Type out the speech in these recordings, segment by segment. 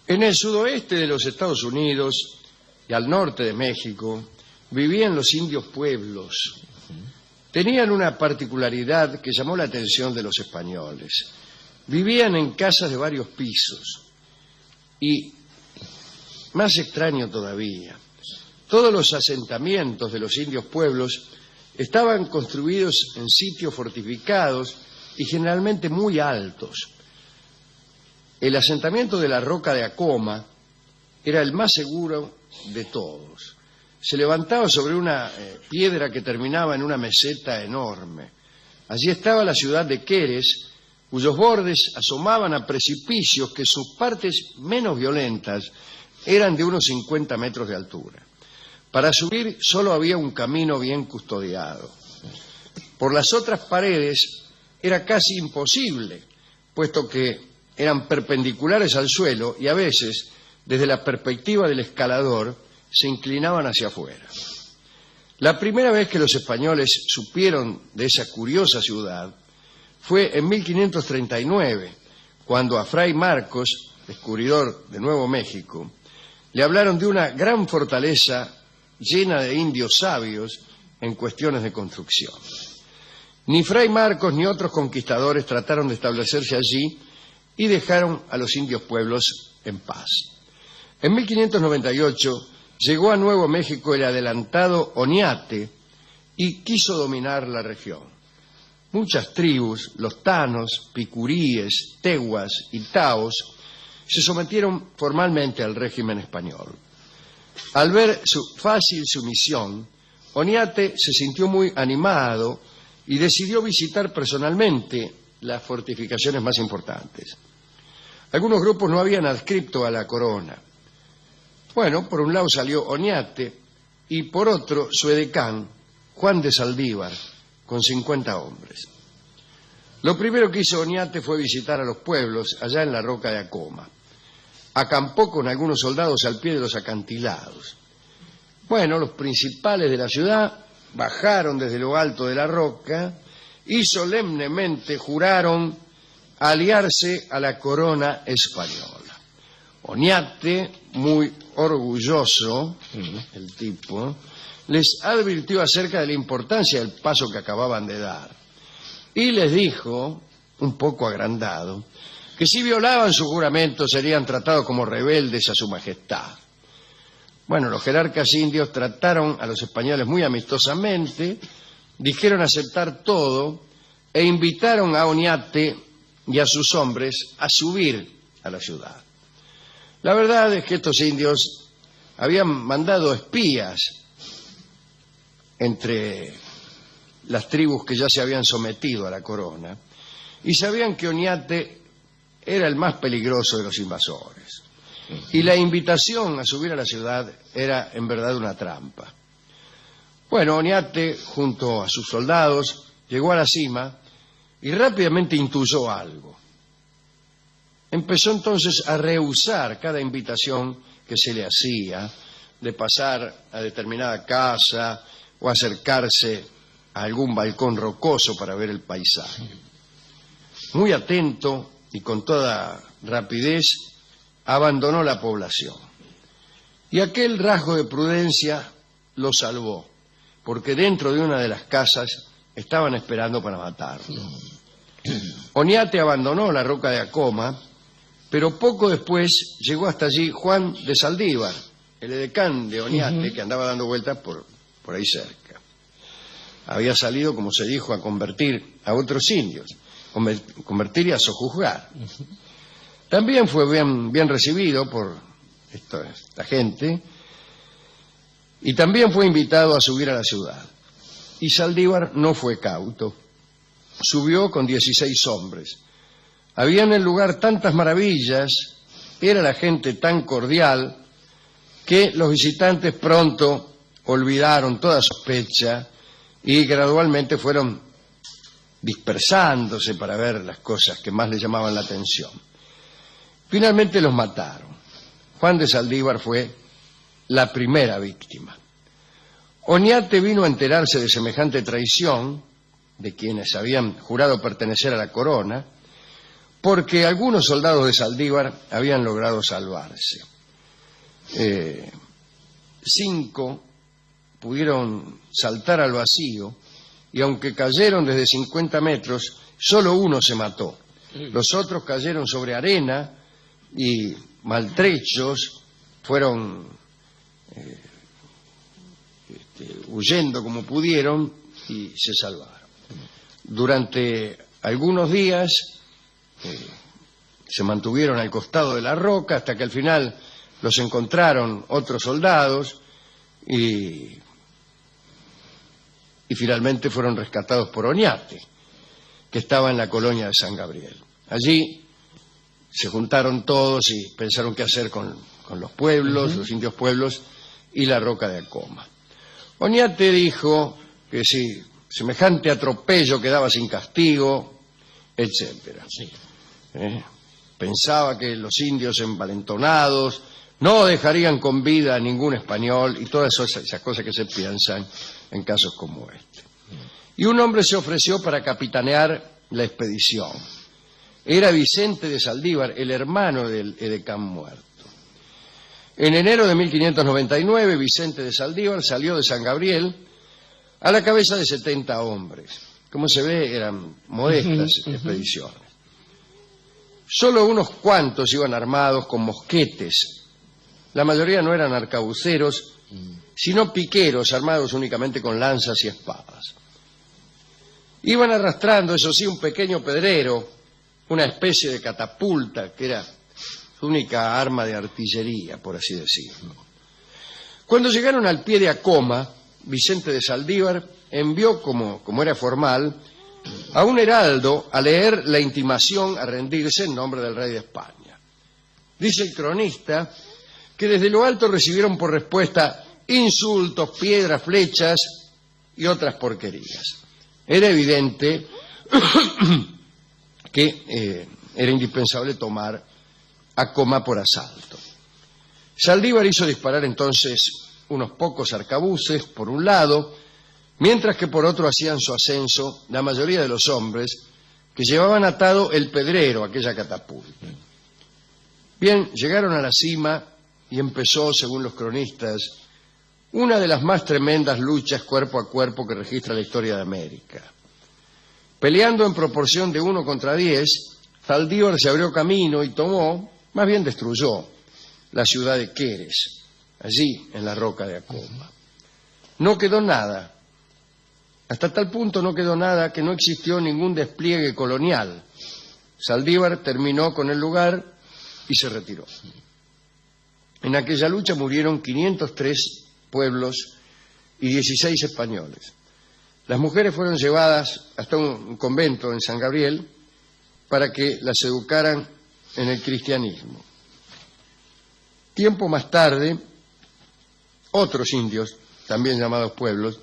En el sudoeste de los Estados Unidos y al norte de México vivían los indios pueblos. Tenían una particularidad que llamó la atención de los españoles. Vivían en casas de varios pisos y, más extraño todavía, todos los asentamientos de los indios pueblos estaban construidos en sitios fortificados y generalmente muy altos. El asentamiento de la Roca de Acoma era el más seguro de todos. Se levantaba sobre una piedra que terminaba en una meseta enorme. Allí estaba la ciudad de Queres, cuyos bordes asomaban a precipicios que sus partes menos violentas eran de unos 50 metros de altura. Para subir solo había un camino bien custodiado. Por las otras paredes era casi imposible, puesto que eran perpendiculares al suelo y a veces, desde la perspectiva del escalador, se inclinaban hacia afuera. La primera vez que los españoles supieron de esa curiosa ciudad fue en 1539, cuando a Fray Marcos, descubridor de Nuevo México, le hablaron de una gran fortaleza llena de indios sabios en cuestiones de construcción. Ni Fray Marcos ni otros conquistadores trataron de establecerse allí y dejaron a los indios pueblos en paz. En 1598 llegó a Nuevo México el adelantado Oñate y quiso dominar la región. Muchas tribus, los tanos, picuríes, tehuas y taos, se sometieron formalmente al régimen español. Al ver su fácil sumisión, Oñate se sintió muy animado y decidió visitar personalmente las fortificaciones más importantes. Algunos grupos no habían adscrito a la corona. Bueno, por un lado salió Oñate y por otro su edecán, Juan de Saldívar, con 50 hombres. Lo primero que hizo Oñate fue visitar a los pueblos allá en la Roca de Acoma. Acampó con algunos soldados al pie de los acantilados. Bueno, los principales de la ciudad bajaron desde lo alto de la roca y solemnemente juraron aliarse a la corona española. Oñate, muy orgulloso, el tipo, les advirtió acerca de la importancia del paso que acababan de dar y les dijo, un poco agrandado, que si violaban su juramento serían tratados como rebeldes a su majestad. Bueno, los jerarcas indios trataron a los españoles muy amistosamente, dijeron aceptar todo e invitaron a Oñate y a sus hombres a subir a la ciudad. La verdad es que estos indios habían mandado espías entre las tribus que ya se habían sometido a la corona y sabían que Oñate era el más peligroso de los invasores. Y la invitación a subir a la ciudad era en verdad una trampa. Bueno, Oñate, junto a sus soldados, llegó a la cima y rápidamente intuyó algo. Empezó entonces a rehusar cada invitación que se le hacía de pasar a determinada casa o acercarse a algún balcón rocoso para ver el paisaje. Muy atento y con toda rapidez abandonó la población. Y aquel rasgo de prudencia lo salvó, porque dentro de una de las casas estaban esperando para matarlo. Oñate abandonó la Roca de Acoma, pero poco después llegó hasta allí Juan de Saldívar, el edecán de Oñate, que andaba dando vueltas por ahí cerca. Había salido, como se dijo, a convertir a otros indios, convertir y a sojuzgar. También fue bien recibido por esta gente y también fue invitado a subir a la ciudad. Y Saldívar no fue cauto. Subió con 16 hombres. Había en el lugar tantas maravillas, era la gente tan cordial, que los visitantes pronto olvidaron toda sospecha y gradualmente fueron dispersándose para ver las cosas que más les llamaban la atención. Finalmente los mataron. Juan de Saldívar fue la primera víctima. Oñate vino a enterarse de semejante traición de quienes habían jurado pertenecer a la corona, porque algunos soldados de Saldívar habían logrado salvarse. 5 pudieron saltar al vacío y aunque cayeron desde 50 metros, solo uno se mató. Los otros cayeron sobre arena y maltrechos fueron huyendo como pudieron y se salvaron. Durante algunos días se mantuvieron al costado de la roca hasta que al final los encontraron otros soldados y finalmente fueron rescatados por Oñate, que estaba en la colonia de San Gabriel. Allí se juntaron todos y pensaron qué hacer con los pueblos, los indios pueblos y la roca de Acoma. Oñate dijo que si semejante atropello quedaba sin castigo, etcétera. Sí. Pensaba que los indios envalentonados no dejarían con vida a ningún español y todas esas cosas que se piensan en casos como este. Y un hombre se ofreció para capitanear la expedición. Era Vicente de Saldívar, el hermano del edecán muerto. En enero de 1599, Vicente de Saldívar salió de San Gabriel a la cabeza de 70 hombres. Como se ve, eran modestas expediciones. Solo unos cuantos iban armados con mosquetes. La mayoría no eran arcabuceros, sino piqueros armados únicamente con lanzas y espadas. Iban arrastrando, eso sí, un pequeño pedrero, una especie de catapulta, que era su única arma de artillería, por así decirlo. Cuando llegaron al pie de Acoma, Vicente de Saldívar envió, como era formal, a un heraldo a leer la intimación a rendirse en nombre del rey de España. Dice el cronista que desde lo alto recibieron por respuesta insultos, piedras, flechas y otras porquerías. Era evidente que era indispensable tomar Acoma por asalto. Saldívar hizo disparar entonces unos pocos arcabuces por un lado, mientras que por otro hacían su ascenso la mayoría de los hombres que llevaban atado el pedrero a aquella catapulta. Bien, llegaron a la cima y empezó, según los cronistas, una de las más tremendas luchas cuerpo a cuerpo que registra la historia de América. Peleando en proporción de 1 contra 10, Saldívar se abrió camino y tomó, más bien destruyó, la ciudad de Queres, allí en la roca de Acoma. No quedó nada. Hasta tal punto no quedó nada que no existió ningún despliegue colonial. Saldívar terminó con el lugar y se retiró. En aquella lucha murieron 503 pueblos y 16 españoles. Las mujeres fueron llevadas hasta un convento en San Gabriel para que las educaran en el cristianismo. Tiempo más tarde, otros indios, también llamados pueblos,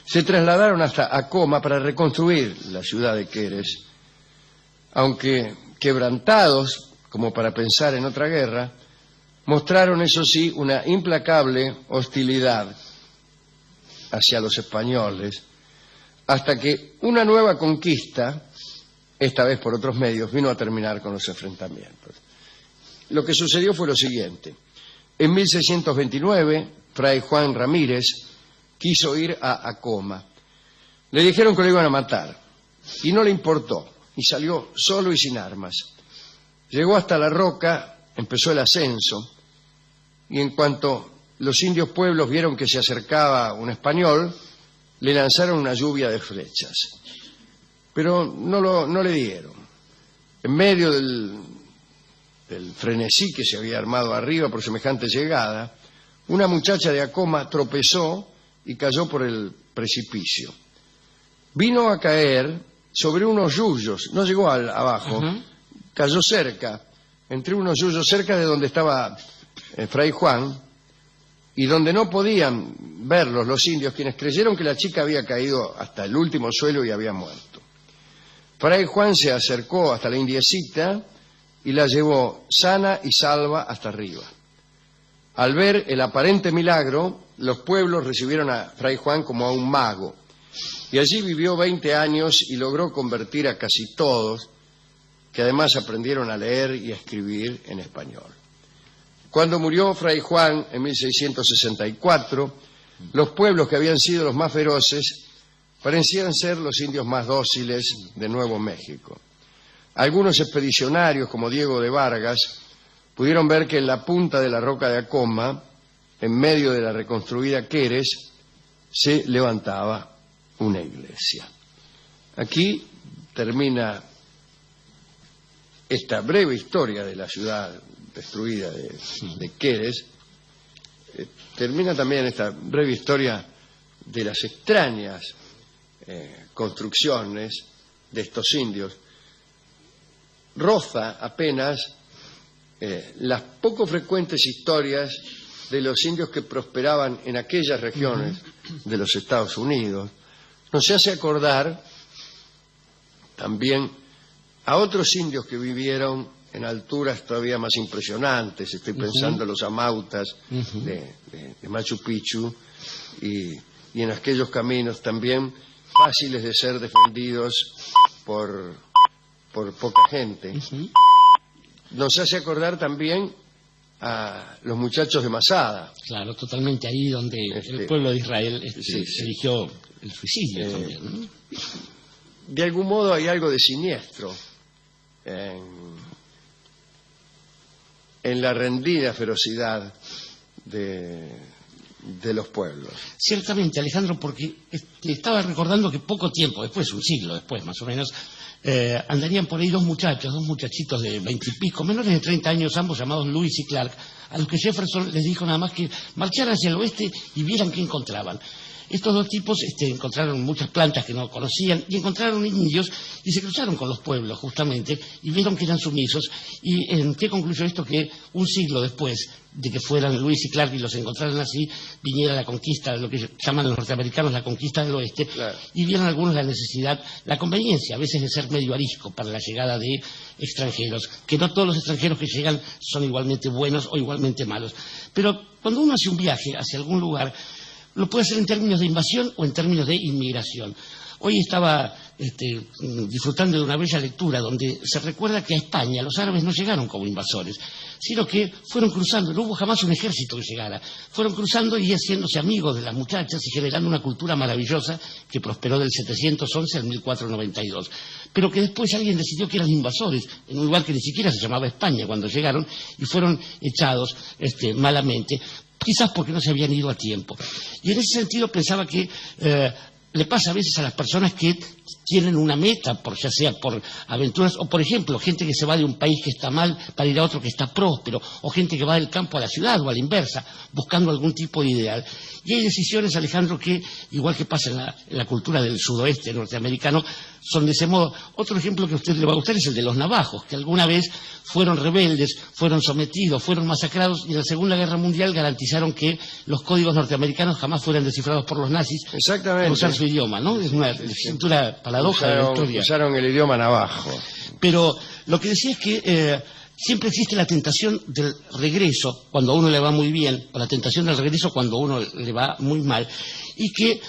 se trasladaron hasta Acoma para reconstruir la ciudad de Queres, aunque quebrantados, como para pensar en otra guerra, mostraron, eso sí, una implacable hostilidad hacia los españoles, hasta que una nueva conquista, esta vez por otros medios, vino a terminar con los enfrentamientos. Lo que sucedió fue lo siguiente. En 1629, Fray Juan Ramírez quiso ir a Acoma. Le dijeron que lo iban a matar, y no le importó, y salió solo y sin armas. Llegó hasta la roca, empezó el ascenso, y en cuanto los indios pueblos vieron que se acercaba un español, le lanzaron una lluvia de flechas. Pero no le dieron. En medio del frenesí que se había armado arriba por semejante llegada, una muchacha de Acoma tropezó y cayó por el precipicio. Vino a caer sobre unos yuyos, no llegó abajo, cayó cerca, entre unos yuyos cerca de donde estaba Fray Juan, y donde no podían verlos los indios, quienes creyeron que la chica había caído hasta el último suelo y había muerto. Fray Juan se acercó hasta la indiecita y la llevó sana y salva hasta arriba. Al ver el aparente milagro, los pueblos recibieron a Fray Juan como a un mago, y allí vivió 20 años y logró convertir a casi todos, que además aprendieron a leer y a escribir en español. Cuando murió Fray Juan en 1664, los pueblos que habían sido los más feroces parecían ser los indios más dóciles de Nuevo México. Algunos expedicionarios, como Diego de Vargas, pudieron ver que en la punta de la roca de Acoma, en medio de la reconstruida Queres, se levantaba una iglesia. Aquí termina esta breve historia de la ciudad destruida de Queres. Termina también esta breve historia de las extrañas construcciones de estos indios. Roza apenas las poco frecuentes historias de los indios que prosperaban en aquellas regiones de los Estados Unidos. Nos hace acordar también a otros indios que vivieron en alturas todavía más impresionantes. Estoy pensando en los amautas de Machu Picchu y en aquellos caminos también fáciles de ser defendidos por poca gente. Nos hace acordar también a los muchachos de Masada. Claro, totalmente, ahí donde el pueblo de Israel eligió el suicidio también, ¿no? De algún modo hay algo de siniestro en la rendida ferocidad de los pueblos. Ciertamente, Alejandro, porque estaba recordando que poco tiempo después, un siglo después más o menos, andarían por ahí dos muchachitos de 20 y pico, menores de 30 años, ambos llamados Lewis y Clark, a los que Jefferson les dijo nada más que marcharan hacia el oeste y vieran qué encontraban. Estos dos tipos encontraron muchas plantas que no conocían y encontraron indios y se cruzaron con los pueblos justamente y vieron que eran sumisos. ¿Y en qué concluyó esto? Que un siglo después de que fueran Lewis y Clark y los encontraran así, viniera la conquista, lo que llaman los norteamericanos la conquista del oeste, claro. Y vieron algunos la necesidad, la conveniencia a veces de ser medio arisco para la llegada de extranjeros, que no todos los extranjeros que llegan son igualmente buenos o igualmente malos. Pero cuando uno hace un viaje hacia algún lugar, lo puede hacer en términos de invasión o en términos de inmigración. Hoy estaba disfrutando de una bella lectura donde se recuerda que a España los árabes no llegaron como invasores, sino que fueron cruzando, no hubo jamás un ejército que llegara, fueron cruzando y haciéndose amigos de las muchachas y generando una cultura maravillosa que prosperó del 711 al 1492, pero que después alguien decidió que eran invasores, en un lugar que ni siquiera se llamaba España cuando llegaron, y fueron echados malamente, quizás porque no se habían ido a tiempo. Y en ese sentido pensaba que le pasa a veces a las personas que tienen una meta, ya sea por aventuras, o por ejemplo, gente que se va de un país que está mal para ir a otro que está próspero, o gente que va del campo a la ciudad o a la inversa, buscando algún tipo de ideal. Y hay decisiones, Alejandro, que, igual que pasa en la cultura del sudoeste norteamericano, son de ese modo. Otro ejemplo que a usted le va a gustar es el de los navajos, que alguna vez fueron rebeldes, fueron sometidos, fueron masacrados, y en la Segunda Guerra Mundial garantizaron que los códigos norteamericanos jamás fueran descifrados por los nazis. Exactamente. Por usar su idioma, ¿no? Es una cintura paradoja de la historia. Usaron el idioma navajo. Pero lo que decía es que siempre existe la tentación del regreso cuando a uno le va muy bien, o la tentación del regreso cuando a uno le va muy mal, y que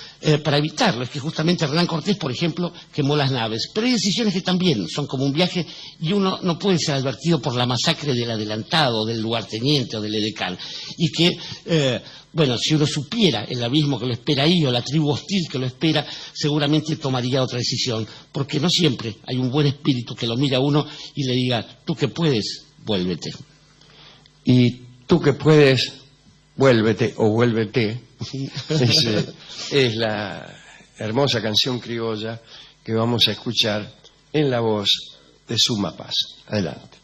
para evitarlo es que justamente Hernán Cortés, por ejemplo, quemó las naves. Pero hay decisiones que también son como un viaje y uno no puede ser advertido por la masacre del adelantado, del lugarteniente o del edecán, y que bueno, si uno supiera el abismo que lo espera ahí o la tribu hostil que lo espera, seguramente tomaría otra decisión, porque no siempre hay un buen espíritu que lo mira a uno y le diga, tú que puedes, vuélvete. Y tú que puedes, vuélvete o vuélvete, es la hermosa canción criolla que vamos a escuchar en la voz de Suma Paz. Adelante.